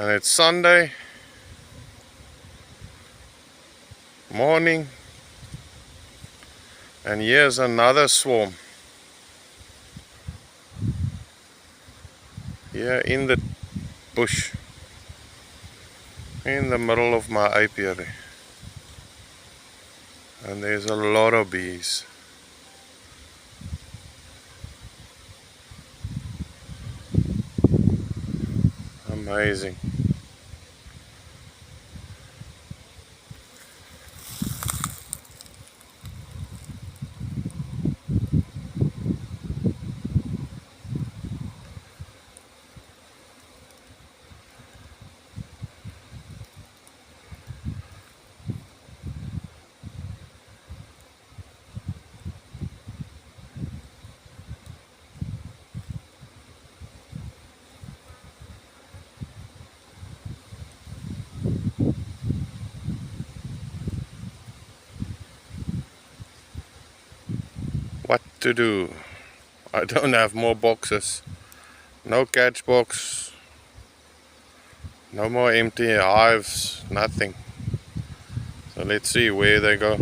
And it's Sunday morning, and here's another swarm here in the bush in the middle of my apiary, and there's a lot of bees. Amazing. What to do? I don't have more boxes. No catch box. No more empty hives. Nothing. So let's see where they go.